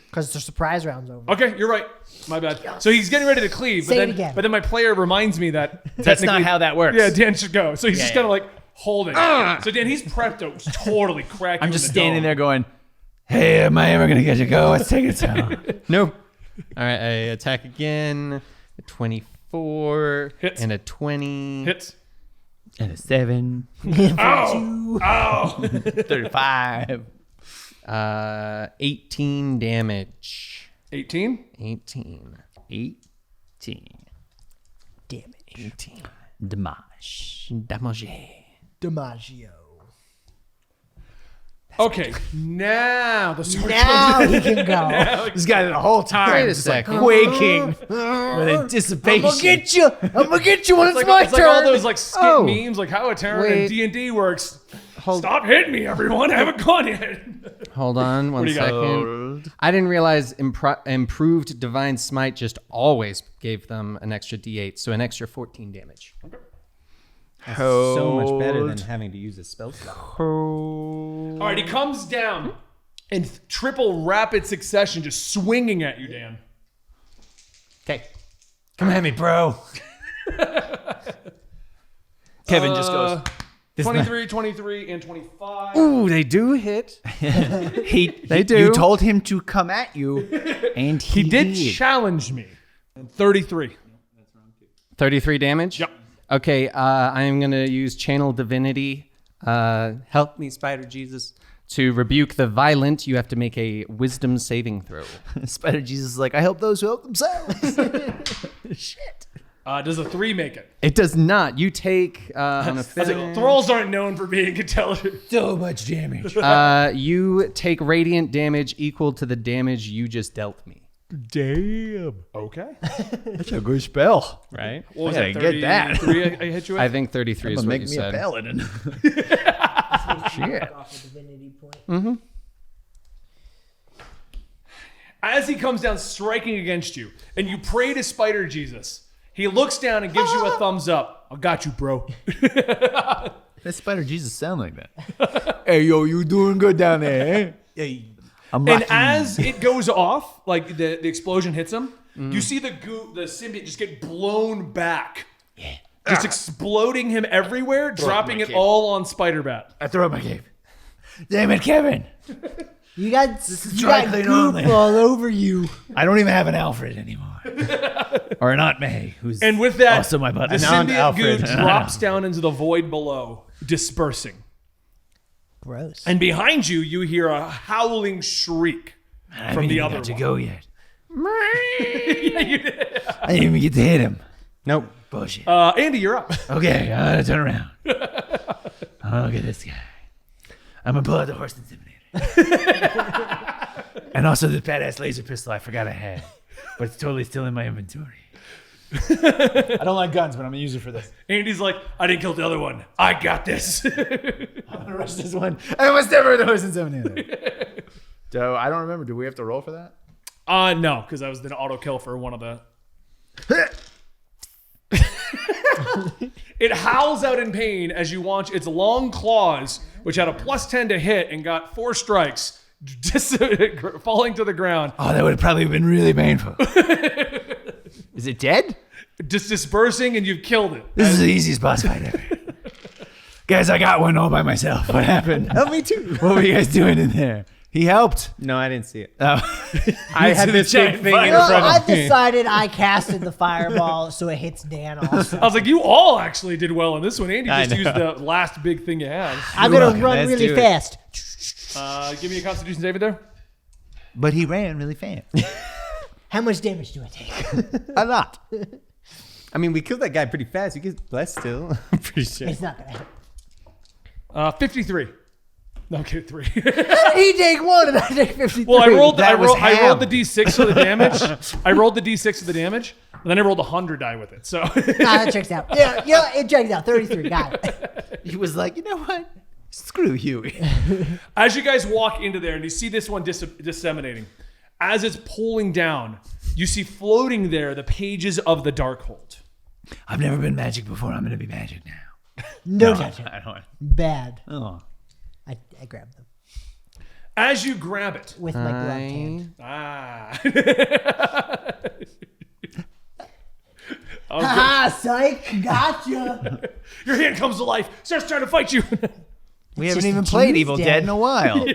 because the surprise round's over. Okay, you're right. My bad. So he's getting ready to cleave, Say but it then again. but then my player reminds me that That's not how that works. Yeah, Dan should go. So he's just yeah. kind of like holding. So Dan, he's prepped to totally crack. I'm just standing there going, hey, am I ever going to get to go? Let's take it down. Nope. All right, I attack again. A 24 Hits. and a 20. Hits. And a 7. Ow! 35. 18 damage. 18. 18. 18. Damage. 18. Damage. Damage. DiMaggio. Okay, now the sword Now comes in. he can go. This guy the whole time Wait a just like second. quaking with anticipation. I'm gonna get you when it's, It's my like turn. all those like skit Oh. memes, like how a Terran Wait. and D&D works. Hold, Stop hitting me, everyone! I haven't gone yet. hold on one do you got? second. I didn't realize improved Divine Smite just always gave them an extra D8, so an extra 14 damage. That's so much better than having to use a spell slot. All right, he comes down in triple rapid succession, just swinging at you, Dan. Okay. Come at me, bro. Kevin just goes. 23, 23, and 25. Ooh, they do hit. They do. You told him to come at you, and He did challenge me. 33. 33 damage? Yep. Okay, I'm going to use Channel Divinity. Help me, Spider Jesus. To rebuke the violent, you have to make a wisdom saving throw. Spider Jesus is like, I help those who help themselves. Shit. Does a 3 make it? It does not. You take on a Thralls aren't known for being intelligent. So much damage. you take radiant damage equal to the damage you just dealt me. Damn. Okay. That's a good spell. Right? What was I that? gotta get that. 33 I hit you with? I think 33 is what Make you me said. a paladin. Shit. Off a divinity point. As he comes down striking against you, and you pray to Spider Jesus, he looks down and gives you a thumbs up. I got you, bro. That Spider Jesus sound like that. Hey, yo, you doing good down there, eh? Hey. I'm And rocking. as it goes off, like the explosion hits him, you see the symbiote just get blown back. Yeah. Just exploding him everywhere, dropping it all on Spider-Bat. I throw up my cape. Damn it, Kevin. You got dry clean goop only. all over you. I don't even have an Alfred anymore. Or an Aunt May, who's And with that, also my butt. the An Aunt symbiote goo Alfred. drops down into the void below, dispersing. Gross. And behind you, you hear a howling shriek from the other to one. go yet. Yeah, you did. I didn't even get to hit him. Nope. Bullshit. Andy, you're up. Okay, I'm gonna turn around. Oh, look at this guy. I'm gonna pull out the horse intimidator. And also the badass laser pistol I forgot I had. But it's totally still in my inventory. I don't like guns, but I'm gonna use it for this. Andy's like, I didn't kill the other one. I got this. I'm gonna rush this one. I almost never the horse intimidator. So I don't remember. Do we have to roll for that? No, because that was the auto kill for one of the. It howls out in pain as you watch its long claws, which had a +10 to hit and got 4 strikes, falling to the ground, Oh, that would have probably been really painful. Is it dead? just dispersing, and you've killed it. This is the easiest boss fight ever. Guys, I got one all by myself. What happened? Help me too. What were you guys doing in there? He helped. No, I didn't see it. Oh. I had this big thing in You know, front I've of me. decided I casted the fireball so it hits Dan also. I was like, you all actually did well in this one. Andy I just used know. the last big thing you had. I'm going to welcome. run Let's really do it. fast. Give me a Constitution saving there. But he ran really fast. How much damage do I take? A lot. I mean, we killed that guy pretty fast. He gets blessed still. I'm pretty sure. It's not going to happen. 53. No, I'm kidding, 3. He take 1 and I take 53. Well, I rolled the ham. d6 for the damage. I rolled the d6 for the damage, and then I rolled a 100 die with it. So Nah, that checks out. Yeah, it checks out. 33. Got it. He was like, you know what? Screw Huey. As you guys walk into there and you see this one disseminating, as it's pulling down, you see floating there the pages of the Darkhold. I've never been magic before. I'm going to be magic now. No, touch it. I don't. Bad. Oh. I grabbed them As you grab it. with my gloved hand. Oh, Ah, psych! Gotcha. your hand comes to life, starts trying to fight you. We It's haven't just even a played Evil Tuesday. Dead in a while.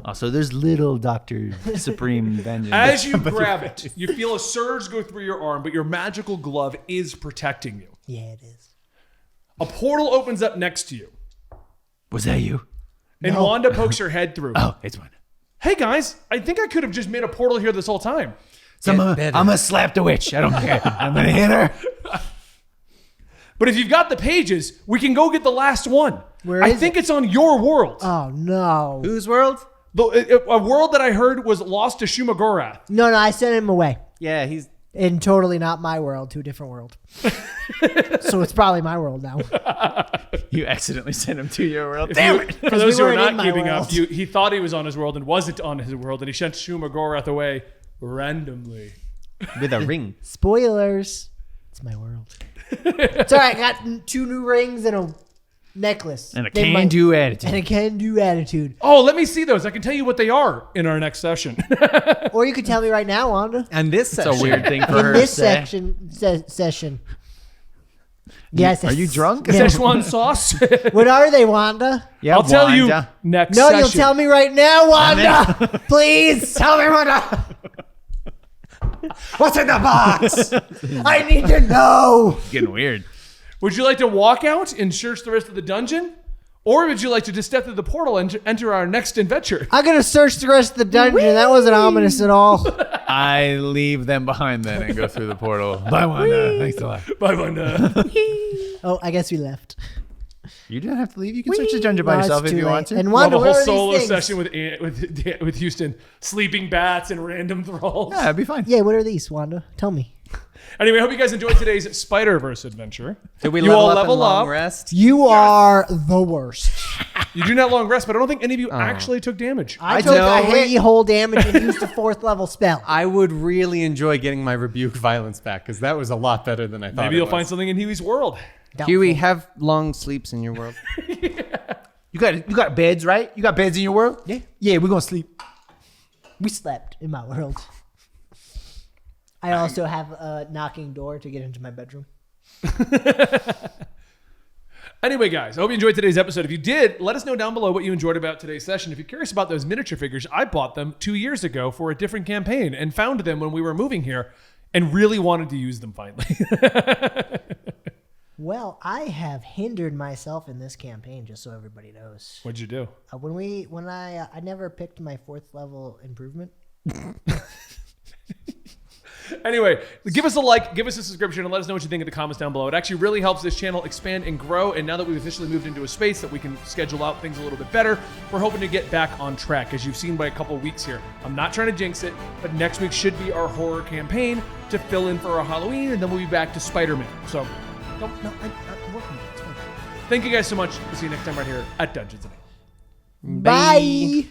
Also, there's little Dr. Supreme Vengeance. As you grab it, you feel a surge go through your arm, but your magical glove is protecting you. Yeah, it is. A portal opens up next to you, Was that you? and No. Wanda pokes her head through. Oh, it's one. Hey guys, I think I could have just made a portal here this whole time. So I'm gonna slap the witch. I don't care. I'm gonna hit her. But if you've got the pages, we can go get the last one. Where I is think it's on your world. Oh no. Whose world? A world that I heard was lost to Shumagorath. No, I sent him away. Yeah, he's. In totally not my world, to a different world. So it's probably my world now. You accidentally sent him to your world. Damn it! For those we who are weren't not in my keeping up, world. he thought he was on his world and wasn't on his world, and he sent Shumagorath away randomly. With a ring. Spoilers. It's my world. It's all right. I got 2 new rings and a necklace. And a They might- can-do attitude. And a can-do attitude. Oh, let me see those. I can tell you what they are in our next session. Or you could tell me right now, Wanda. And this It's a weird thing for In her this to say. session. Yes. Are you drunk? Yeah. Szechuan sauce. What are they, Wanda? Yeah, I'll tell you Wanda. next No, session. you'll tell me right now, Wanda. Please tell me, Wanda. What's in the box? I need to know. It's getting weird. Would you like to walk out and search the rest of the dungeon? Or would you like to just step through the portal and enter our next adventure? I'm going to search the rest of the dungeon. That wasn't ominous at all. I leave them behind then and go through the portal. Bye, Wanda. Thanks a lot. Bye, Wanda. Oh, I guess we left. You don't have to leave. You can search the dungeon by No, it's yourself if too you late. want to. And We'll have Wanda, a where whole are solo these things? session with Houston. Sleeping bats and random thralls. Yeah, it'd be fine. Yeah, what are these, Wanda? Tell me. Anyway, I hope you guys enjoyed today's Spider-Verse adventure. Did we You all level up level and long up. rest? You are the worst. You do not long rest, but I don't think any of you actually took damage. I took know. 3 whole damage and used a 4th level spell. I would really enjoy getting my rebuke violence back because that was a lot better than I thought. Maybe you'll find something in Huey's world. Huey, have long sleeps in your world. You got beds, right? You got beds in your world? Yeah. Yeah, we're gonna sleep. We slept in my world. I also have a knocking door to get into my bedroom. Anyway, guys, I hope you enjoyed today's episode. If you did, let us know down below what you enjoyed about today's session. If you're curious about those miniature figures, I bought them 2 years ago for a different campaign and found them when we were moving here and really wanted to use them finally. Well, I have hindered myself in this campaign, just so everybody knows. What'd you do? When I never picked my 4th level improvement. Anyway, give us a like, give us a subscription, and let us know what you think in the comments down below. It actually really helps this channel expand and grow, and now that we've officially moved into a space that we can schedule out things a little bit better, we're hoping to get back on track, as you've seen by a couple of weeks here. I'm not trying to jinx it, but next week should be our horror campaign to fill in for our Halloween, and then we'll be back to Spider-Man. So, I'm working on it. It's fine. Thank you guys so much. We'll see you next time right here at Dungeons & Bye.